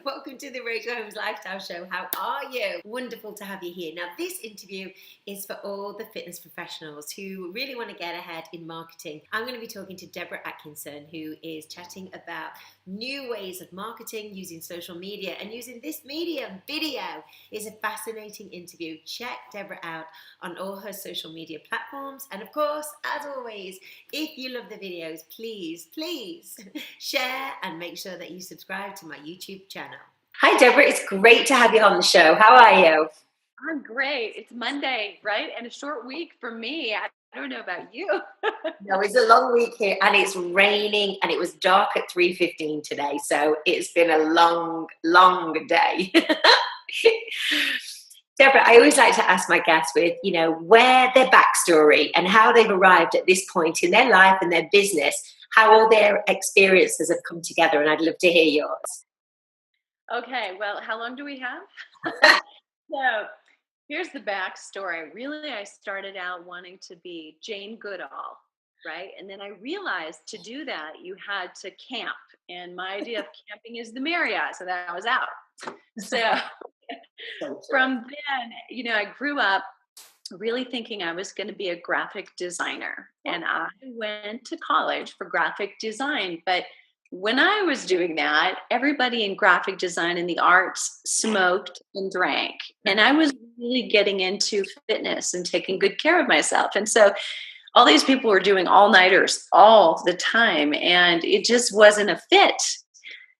welcome to the Rachel Holmes Lifestyle Show. How are you? Wonderful to have you here. Now, this interview is for all the fitness professionals who really want to get ahead in marketing. I'm going to be talking to Debra Atkinson, who is chatting about new ways of marketing using social media and using this medium, video. It's a fascinating interview. Check Debra out on all her social media platforms. And of course, as always, if you love the videos, please share and make sure that you subscribe to my YouTube channel. Hi, Debra. It's great to have you on the show. How are you? I'm great. It's Monday, right? And a short week for me. I don't know about you. No, it's a long week here and it's raining and it was dark at 3:15 today. So it's been a long day. Debra, I always like to ask my guests where their backstory and how they've arrived at this point in their life and their business, how all their experiences have come together. And I'd love to hear yours. Okay, well, how long do we have? So here's the backstory. Really, I started out wanting to be Jane Goodall, right? And then I realized to do that, you had to camp. And my idea of camping is the Marriott. So that was out. So from then, I grew up really thinking I was going to be a graphic designer. And I went to college for graphic design. But when I was doing that, everybody in graphic design and the arts smoked and drank. And I was really getting into fitness and taking good care of myself. And so all these people were doing all-nighters all the time. And it just wasn't a fit.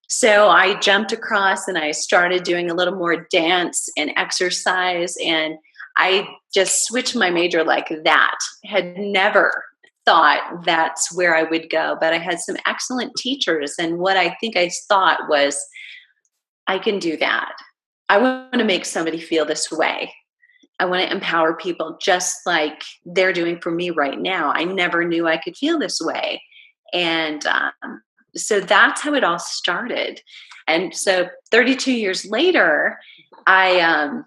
So I jumped across and I started doing a little more dance and exercise. And I just switched my major like that. Had never thought that's where I would go, but I had some excellent teachers. And what I think I thought was, I can do that. I want to make somebody feel this way. I want to empower people just like they're doing for me right now. I never knew I could feel this way. And so that's how it all started. And so 32 years later, I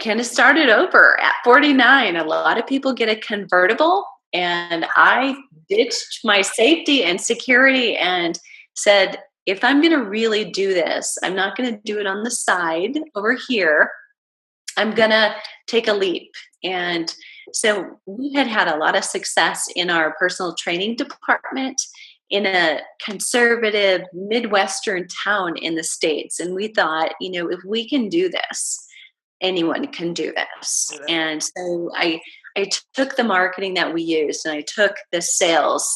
kind of started over at 49. A lot of people get a convertible. And I ditched my safety and security and said, if I'm going to really do this, I'm not going to do it on the side over here. I'm going to take a leap. And so we had a lot of success in our personal training department in a conservative Midwestern town in the States. And we thought, if we can do this, anyone can do this. And so I took the marketing that we used and I took the sales,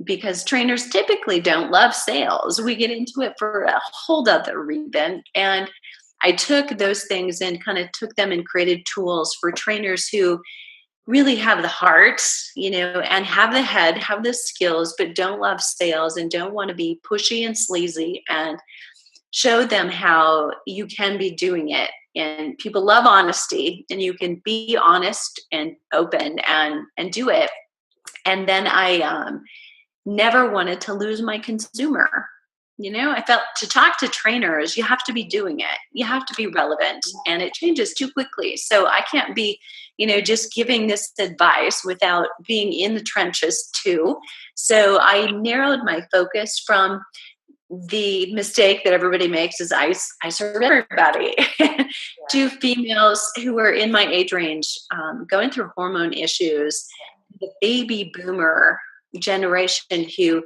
because trainers typically don't love sales. We get into it for a whole other reason. And I took those things and kind of took them and created tools for trainers who really have the heart, and have the head, have the skills, but don't love sales and don't want to be pushy and sleazy, and show them how you can be doing it. And people love honesty, and you can be honest and open and do it. And then I never wanted to lose my consumer. I felt to talk to trainers, you have to be doing it. You have to be relevant, and it changes too quickly. So I can't be, just giving this advice without being in the trenches too. So I narrowed my focus from the mistake that everybody makes is I serve everybody to females who are in my age range, going through hormone issues, the baby boomer generation who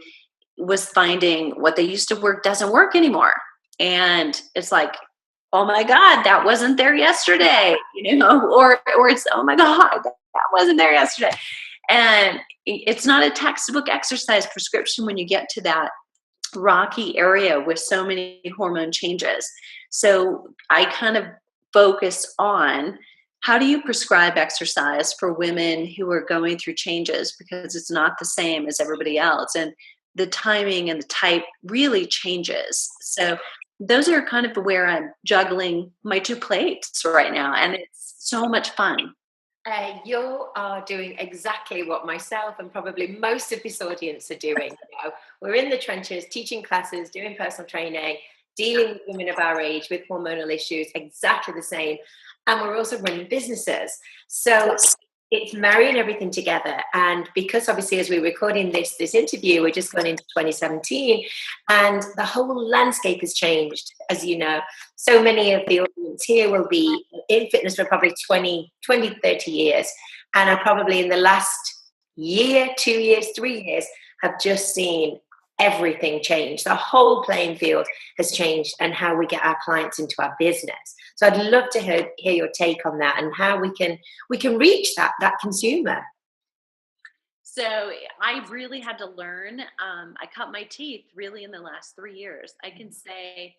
was finding what they used to work doesn't work anymore. And it's like, oh my God, that wasn't there yesterday, or it's, oh my God, that wasn't there yesterday. And it's not a textbook exercise prescription when you get to that rocky area with so many hormone changes. So I kind of focus on how do you prescribe exercise for women who are going through changes, because it's not the same as everybody else. And the timing and the type really changes. So those are kind of where I'm juggling my two plates right now. And it's so much fun. You are doing exactly what myself and probably most of this audience are doing. We're in the trenches, teaching classes, doing personal training, dealing with women of our age with hormonal issues, exactly the same. And we're also running businesses. So it's marrying everything together. And because obviously as we're recording this interview, we're just going into 2017, and the whole landscape has changed, as you know. So many of the audience here will be in fitness for probably 30 years, and are probably in the last year, 2 years, 3 years, have just seen everything change. The whole playing field has changed, and how we get our clients into our business. So I'd love to hear your take on that, and how we can reach that consumer. So I really had to learn. I cut my teeth really in the last 3 years. I can say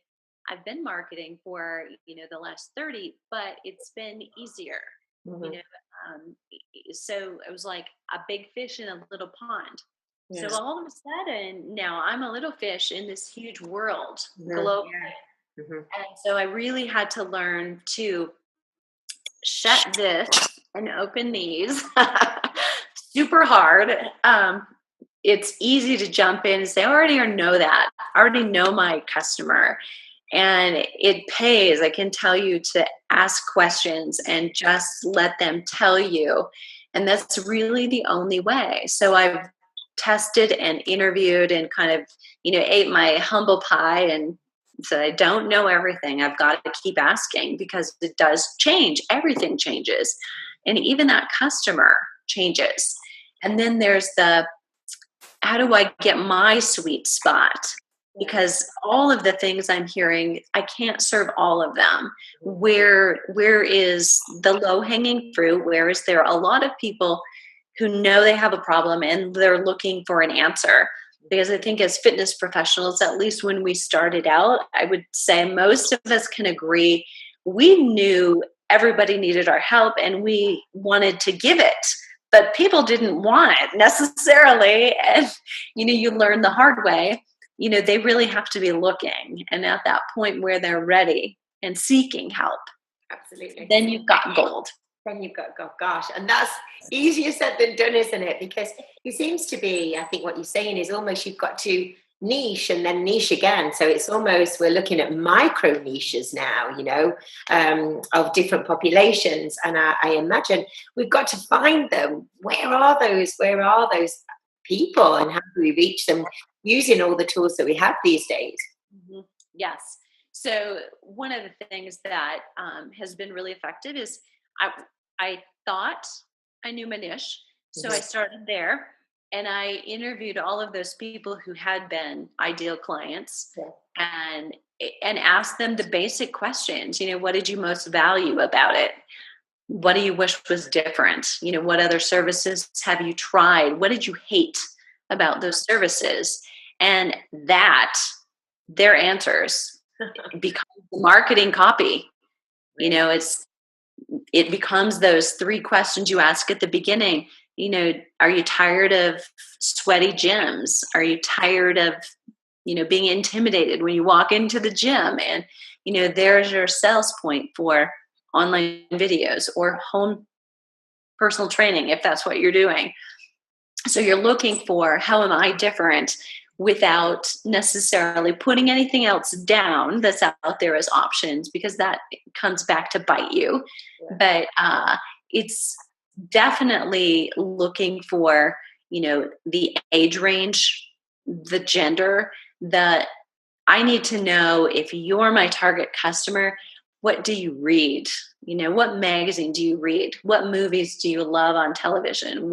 I've been marketing for, the last 30, but it's been easier, Mm-hmm. you know. So it was like a big fish in a little pond. Yeah. So all of a sudden now I'm a little fish in this huge world Mm-hmm. globally. Yeah. Mm-hmm. And so I really had to learn to shut this and open these super hard. It's easy to jump in and say, I already know that. I already know my customer. And it pays, I can tell you, to ask questions and just let them tell you. And that's really the only way. So I've tested and interviewed and kind of, ate my humble pie and said, I don't know everything. I've got to keep asking, because it does change. Everything changes. And even that customer changes. And then there's how do I get my sweet spot? Because all of the things I'm hearing, I can't serve all of them. Where is the low-hanging fruit? Where is there a lot of people who know they have a problem and they're looking for an answer? Because I think as fitness professionals, at least when we started out, I would say most of us can agree, we knew everybody needed our help and we wanted to give it. But people didn't want it necessarily. And, you learn the hard way, they really have to be looking. And at that point where they're ready and seeking help, Absolutely. then you've got gold. Then you've got gosh. And that's easier said than done, isn't it? Because it seems to be, I think what you're saying is almost you've got to niche and then niche again. So it's almost, we're looking at micro niches now, of different populations. And I imagine we've got to find them. Where are those people, and how do we reach them using all the tools that we have these days? Mm-hmm. Yes. So one of the things that has been really effective is I thought I knew my niche. So I started there. And I interviewed all of those people who had been ideal clients, and asked them the basic questions. What did you most value about it? What do you wish was different? What other services have you tried? What did you hate about those services? And their answers become marketing copy. It becomes those 3 questions you ask at the beginning. Are you tired of sweaty gyms? Are you tired of, being intimidated when you walk into the gym? And, there's your sales point for online videos or home personal training, if that's what you're doing. So you're looking for, how am I different, without necessarily putting anything else down that's out there as options, because that comes back to bite you. But it's definitely looking for, the age range, the gender, I need to know, if you're my target customer, what do you read? What magazine do you read? What movies do you love on television?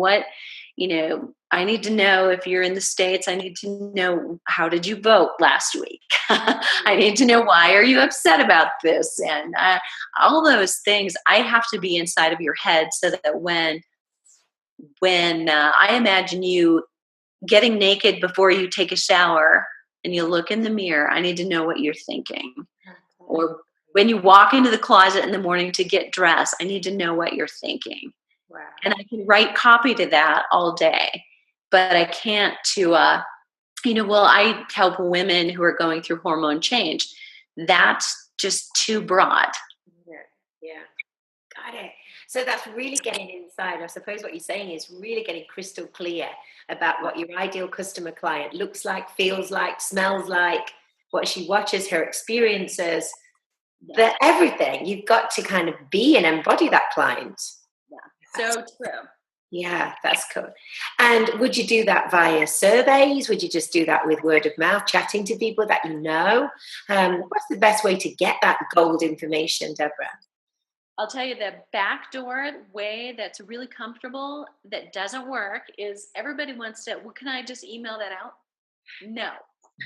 I need to know, if you're in the States, I need to know, how did you vote last week? I need to know, why are you upset about this? And all those things, I have to be inside of your head, so that when I imagine you getting naked before you take a shower and you look in the mirror, I need to know what you're thinking. Or when you walk into the closet in the morning to get dressed, I need to know what you're thinking. Wow. And I can write copy to that all day, but I can't I help women who are going through hormone change. That's just too broad. Yeah. Got it. So that's really getting inside. I suppose what you're saying is really getting crystal clear about what your ideal customer client looks like, feels like, smells like, what she watches, her experiences, everything. You've got to kind of be and embody that client. So true. Yeah, that's cool. And would you do that via surveys? Would you just do that with word of mouth, chatting to people that you know? What's the best way to get that gold information, Deborah? I'll tell you the backdoor way that's really comfortable that doesn't work is everybody wants to, well, can I just email that out? No.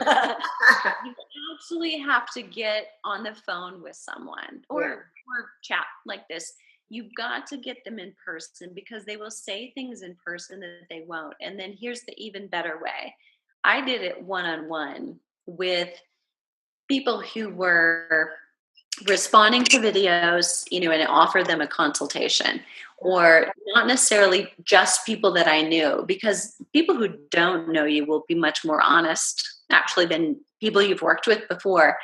You actually have to get on the phone with someone Yeah. or chat like this. You've got to get them in person because they will say things in person that they won't. And then here's the even better way. I did it one-on-one with people who were responding to videos, and offer them a consultation, or not necessarily just people that I knew, because people who don't know you will be much more honest actually than people you've worked with before,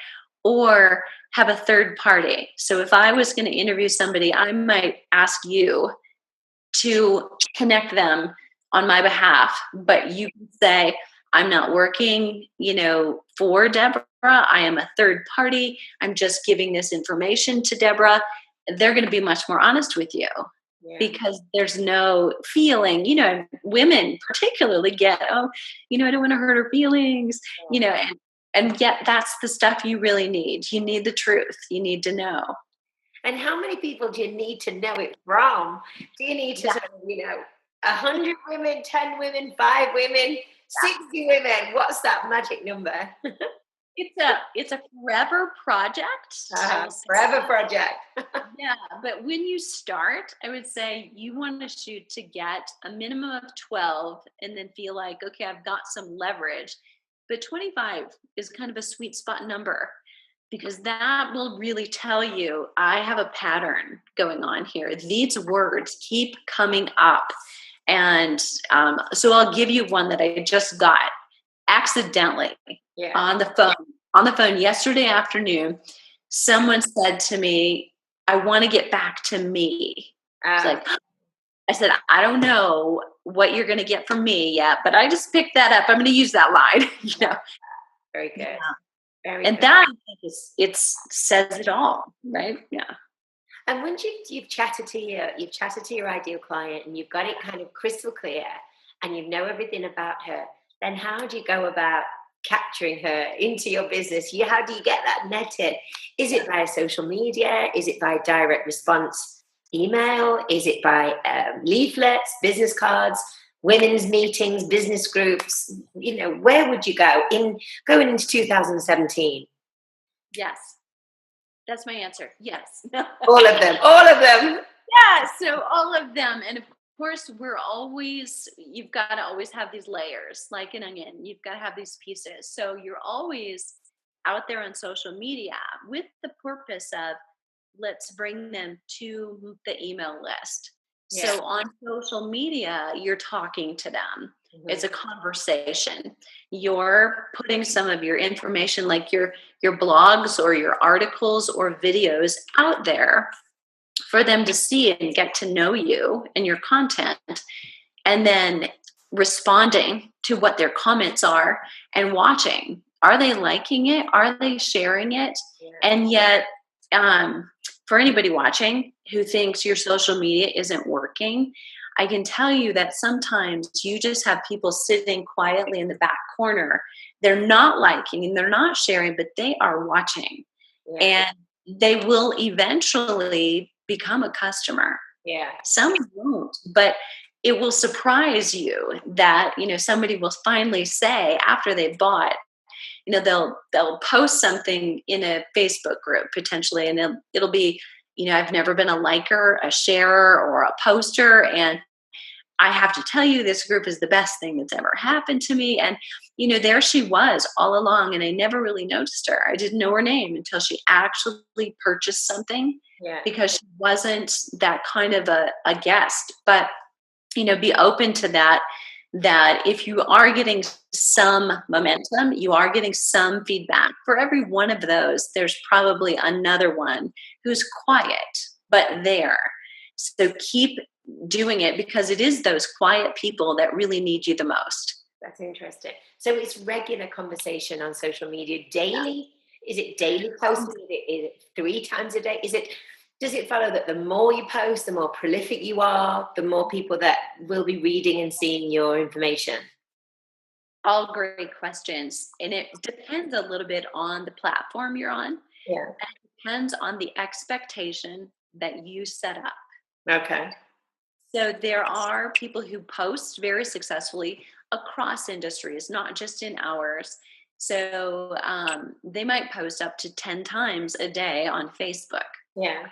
or have a third party. So if I was going to interview somebody, I might ask you to connect them on my behalf, but you can say, I'm not working, for Debra. I am a third party. I'm just giving this information to Debra. They're going to be much more honest with you because there's no feeling, women particularly get, I don't want to hurt her feelings, and yet that's the stuff you really need. You need the truth. You need to know. And how many people do you need to know it from? Do you need to, 100 women, 10 women, 5 women, 60 women? What's that magic number? It's a forever project. Forever project. Yeah, but when you start, I would say you want to shoot to get a minimum of 12 and then feel like, okay, I've got some leverage. But 25 is kind of a sweet spot number, because that will really tell you, I have a pattern going on here. These words keep coming up. And so I'll give you one that I just got accidentally on the phone. On the phone yesterday afternoon, someone said to me, I want to get back to me. I said, I don't know what you're going to get from me yet, but I just picked that up. I'm going to use that line. Very good. Yeah. Very And good. that it says it all, right? Yeah. And once you've chatted to your ideal client and you've got it kind of crystal clear and you know everything about her, then how do you go about capturing her into your business? How do you get that netted? Is it via social media? Is it by direct response email? Is it by leaflets, business cards, women's meetings, business groups? Where would you go going into 2017? Yes. That's my answer. Yes. All of them. Yeah. So all of them. And of course, you've got to always have these layers like an onion. You've got to have these pieces. So you're always out there on social media with the purpose of, let's bring them to the email list. Yeah. So on social media, you're talking to them. Mm-hmm. It's a conversation. You're putting some of your information, like your blogs or your articles or videos, out there for them to see and get to know you and your content, and then responding to what their comments are and watching. Are they liking it? Are they sharing it? Yeah. And yet, for anybody watching who thinks your social media isn't working, I can tell you that sometimes you just have people sitting quietly in the back corner. They're not liking and they're not sharing, but they are watching. Yeah. And they will eventually become a customer. Yeah. Some won't, but it will surprise you that, somebody will finally say after they bought, they'll post something in a Facebook group potentially, and it'll be, I've never been a liker, a sharer, or a poster, and I have to tell you, this group is the best thing that's ever happened to me. And, there she was all along, and I never really noticed her. I didn't know her name until she actually purchased something, because she wasn't that kind of a guest. But, be open to that if you are getting some momentum, you are getting some feedback. For every one of those, there's probably another one who's quiet, but there. So keep doing it, because it is those quiet people that really need you the most. That's interesting. So it's regular conversation on social media daily. Yeah. Is it daily posting? Is it 3 times a day? Is it Does it follow that the more you post, the more prolific you are, the more people that will be reading and seeing your information? All great questions. And it depends a little bit on the platform you're on. Yeah. It depends on the expectation that you set up. Okay. So there are people who post very successfully across industries, not just in ours. So they might post up to 10 times a day on Facebook. Yeah.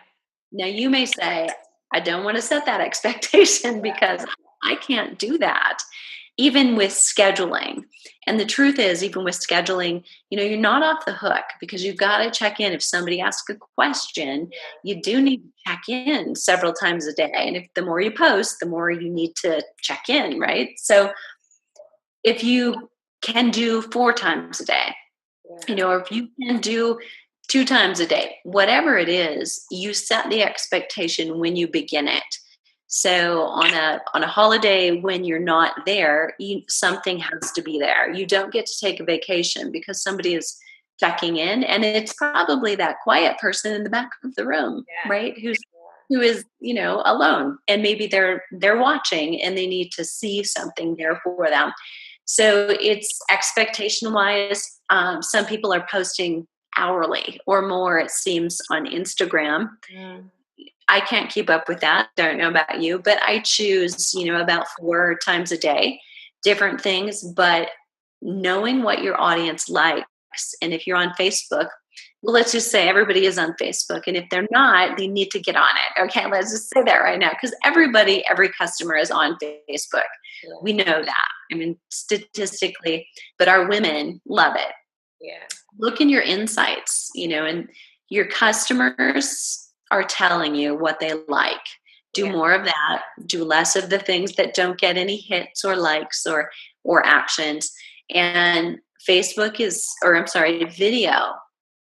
Now you may say, I don't want to set that expectation because I can't do that, even with scheduling. And the truth is, even with scheduling, you're not off the hook because you've got to check in. If somebody asks a question, you do need to check in several times a day. And if the more you post, the more you need to check in, right? So if you can do 4 times a day, or if you can do 2 times a day, whatever it is, you set the expectation when you begin it. So on a holiday when you're not there, something has to be there. You don't get to take a vacation because somebody is checking in, and it's probably that quiet person in the back of the room, right? Who is alone, and maybe they're watching and they need to see something there for them. So it's expectation wise. Some people are posting hourly or more, it seems, on Instagram. I can't keep up with that. Don't know about you, but I choose, about 4 times a day, different things, but knowing what your audience likes. And if you're on Facebook, well, let's just say everybody is on Facebook. And if they're not, they need to get on it. Okay, let's just say that right now. Because every customer is on Facebook. Yeah. We know that. I mean, statistically, but our women love it. Yeah. Look in your insights, and your customers are telling you what they like. Do more of that. Do less of the things that don't get any hits or likes or actions. And Facebook video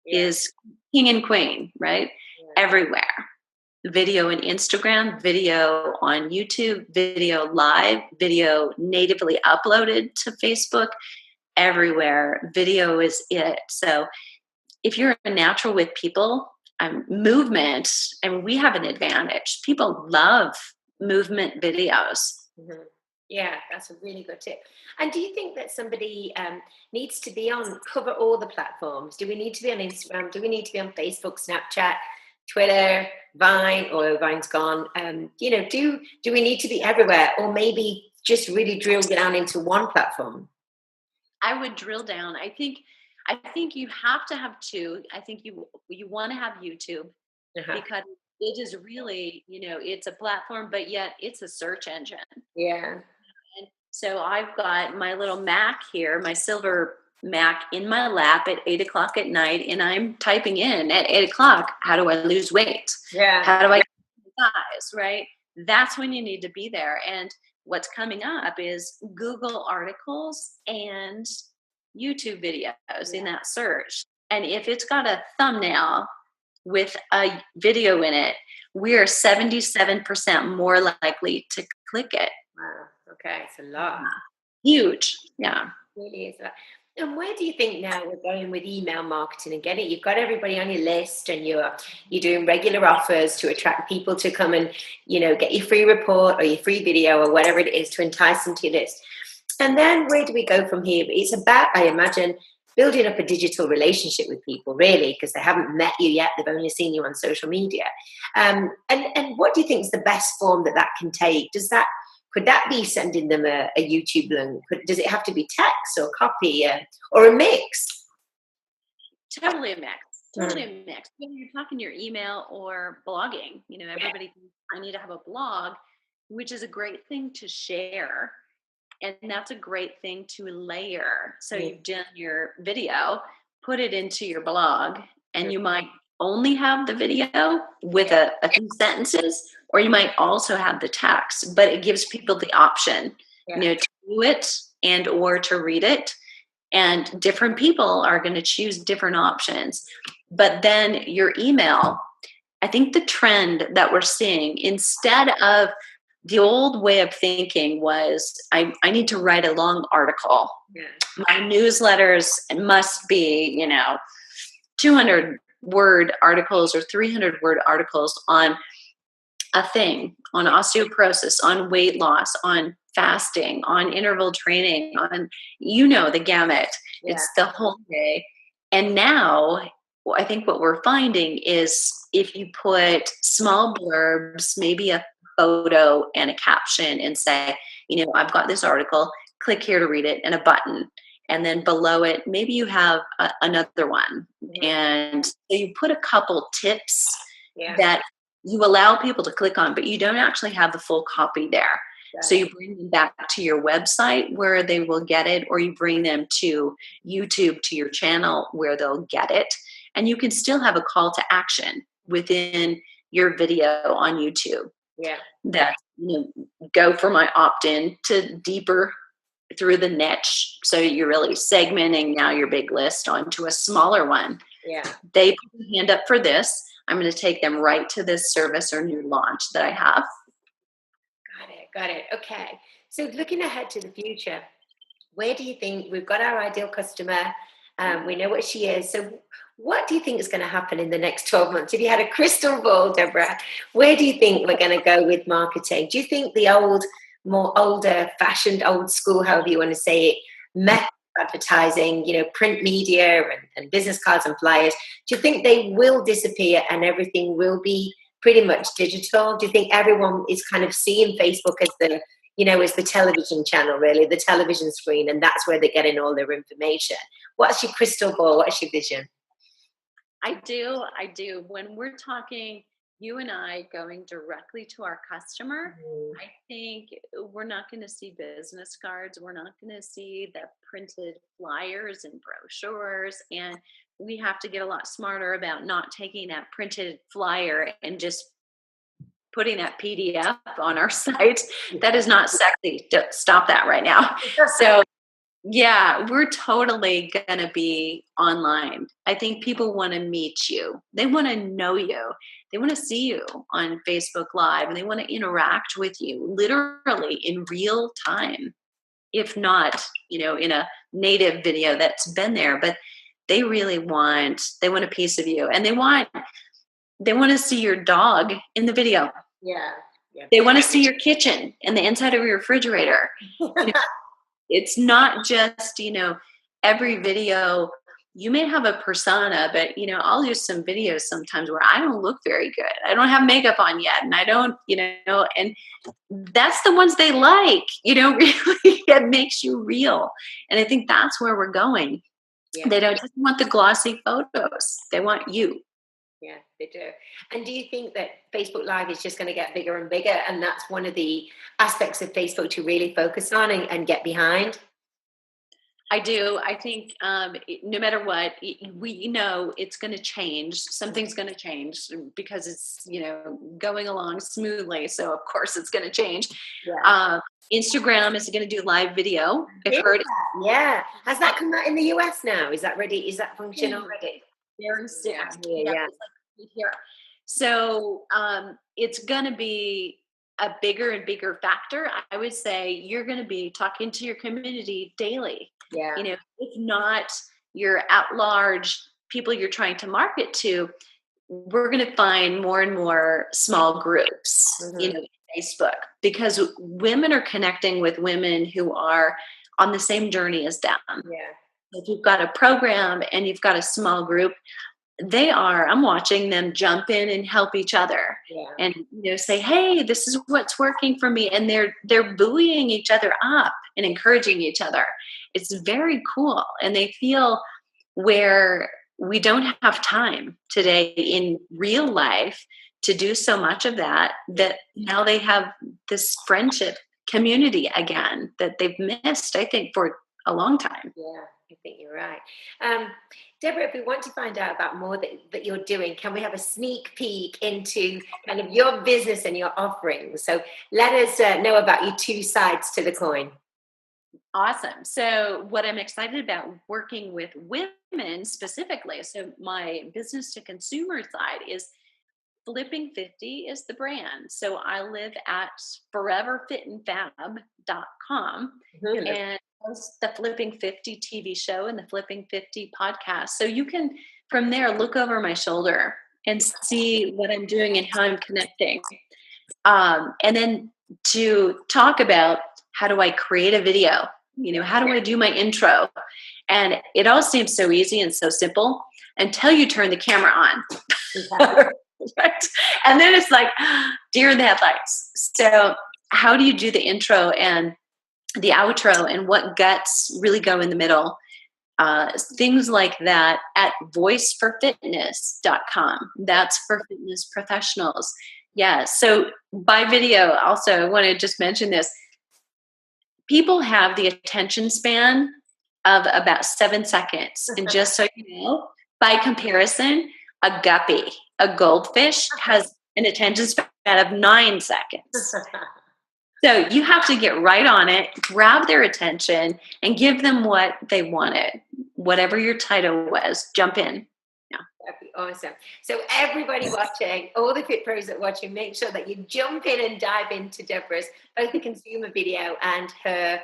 is king and queen, right? Everywhere. Video in Instagram, video on YouTube, video live, video natively uploaded to Facebook. Everywhere. Video is it. So if you're a natural with people, movement, and we have an advantage. People love movement videos. Mm-hmm. Yeah, that's a really good tip. And do you think that somebody needs to be cover all the platforms? Do we need to be on Instagram? Do we need to be on Facebook, Snapchat, Twitter, Vine, or Vine's gone? Do we need to be everywhere, or maybe just really drill down into one platform? I would drill down. I think you have to have 2. I think you want to have YouTube because it is really, it's a platform, but yet it's a search engine. Yeah. And so I've got my little Mac here, my silver Mac in my lap at 8:00 at night, and I'm typing in at 8:00, how do I lose weight? Yeah. How do I size, right? That's when you need to be there. And what's coming up is Google articles and YouTube videos in that search. And if it's got a thumbnail with a video in it, we're 77% more likely to click it. Wow. Okay. It's a lot. Huge. Yeah. It really is a lot. And where do you think now we're going with email marketing and getting? You've got everybody on your list, and you're doing regular offers to attract people to come and get your free report or your free video or whatever it is to entice them to your list. And then where do we go from here? It's about, I imagine, building up a digital relationship with people, really, because they haven't met you yet. They've only seen you on social media. And what do you think is the best form that can take? Could that be sending them a YouTube link? Does it have to be text or copy or a mix? Totally a mix. Whether you're talking your email or blogging, everybody thinks I need to have a blog, which is a great thing to share. And that's a great thing to layer. So you've done your video, put it into your blog, and you might only have the video with a few sentences, or you might also have the text, but it gives people the option, to do it and or to read it. And different people are going to choose different options. But then your email, I think the trend that we're seeing, instead of the old way of thinking was, I need to write a long article. Yeah. My newsletters must be, 200 word articles or 300 word articles on a thing, on osteoporosis, on weight loss, on fasting, on interval training, on, the gamut. Yeah. It's the whole day. And now I think what we're finding is if you put small blurbs, maybe a photo and a caption, and say, I've got this article, click here to read it, and a button. And then below it, maybe you have another one. And so you put a couple tips that you allow people to click on, but you don't actually have the full copy there. So you bring them back to your website where they will get it, or you bring them to YouTube, to your channel where they'll get it. And you can still have a call to action within your video on YouTube. Yeah. That, go for my opt-in to deeper through the niche. So you're really segmenting now your big list onto a smaller one. Yeah. They put their hand up for this. I'm going to take them right to this service or new launch that I have. Got it. Okay. So looking ahead to the future, where do you think we've got our ideal customer? We know what she is. So what do you think is going to happen in the next 12 months? If you had a crystal ball, Debra, where do you think we're going to go with marketing? Do you think the more older fashioned, old school, however you want to say it, method of advertising, print media and business cards and flyers, do you think they will disappear and everything will be pretty much digital? Do you think everyone is kind of seeing Facebook as as the television channel, really, the television screen, and that's where they're getting all their information? What's your crystal ball? What's your vision? I do. When we're talking, you and I going directly to our customer, I think we're not going to see business cards. We're not going to see the printed flyers and brochures. And we have to get a lot smarter about not taking that printed flyer and just putting that PDF on our site. That is not sexy. Stop that right now. So yeah, we're totally going to be online. I think people want to meet you. They want to know you. They want to see you on Facebook Live, and they want to interact with you literally in real time. If not, in a native video that's been there, but they want a piece of you, and they want to see your dog in the video. Yeah. They want to see your kitchen and the inside of your refrigerator. It's not just, every video. You may have a persona, but, I'll use some videos sometimes where I don't look very good. I don't have makeup on yet. And I don't, and that's the ones they like, really, it makes you real. And I think that's where we're going. Yeah. They don't just want the glossy photos. They want you. Yeah, they do. And do you think that Facebook Live is just going to get bigger and bigger, and that's one of the aspects of Facebook to really focus on and get behind? I do. I think no matter what, we know it's going to change. Something's going to change because it's, going along smoothly. So of course it's going to change. Yeah. Instagram is going to do live video. I've heard. Yeah. Has that come out in the US now? Is that ready? Is that function already? Very soon. Yeah. Here. So it's going to be a bigger and bigger factor. I would say you're going to be talking to your community daily. Yeah. If not your at-large people you're trying to market to, we're going to find more and more small groups, Facebook, because women are connecting with women who are on the same journey as them. Yeah. If you've got a program and you've got a small group, I'm watching them jump in and help each other. Yeah. And, say, hey, this is what's working for me. And they're buoying each other up and encouraging each other. It's very cool. And they feel where we don't have time today in real life to do so much of that now they have this friendship community again that they've missed, I think, for a long time. Yeah, I think you're right. Debra, if we want to find out about more that you're doing, can we have a sneak peek into kind of your business and your offerings? So let us know about your two sides to the coin. Awesome. So what I'm excited about working with women specifically, so my business to consumer side is Flipping 50 is the brand. So I live at foreverfitandfab.com and host the Flipping 50 TV show and the Flipping 50 podcast. So you can From there, look over my shoulder and see what I'm doing and how I'm connecting. And then to talk about how do I create a video? How do I do my intro? And it all seems so easy and so simple until you turn the camera on. Right? And then it's like deer in the headlights. So how do you do the intro and the outro, and what guts really go in the middle? Things like that at voiceforfitness.com. That's for fitness professionals. Yeah. So by video, also, I want to just mention this. People have the attention span of about 7 seconds. And just so you know, by comparison, a guppy, a goldfish, has an attention span of 9 seconds. So you have to get right on it, grab their attention, and give them what they wanted. Whatever your title was, jump in. Yeah. That'd be awesome. So everybody watching, all the Fit Pros that are watching, make sure that you jump in and dive into Debra's, both the consumer video and her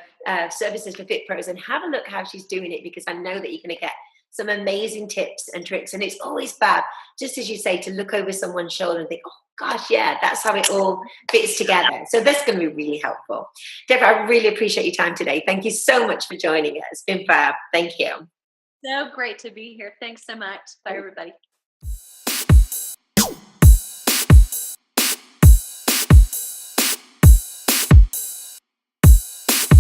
services for Fit Pros, and have a look how she's doing it, because I know that you're going to get some amazing tips and tricks. And it's always fab, just as you say, to look over someone's shoulder and think, oh gosh, yeah, that's how it all fits together. So that's going to be really helpful. Debra, I really appreciate your time today. Thank you so much for joining us. It's been fab. Thank you. So great to be here. Thanks so much. Bye, everybody.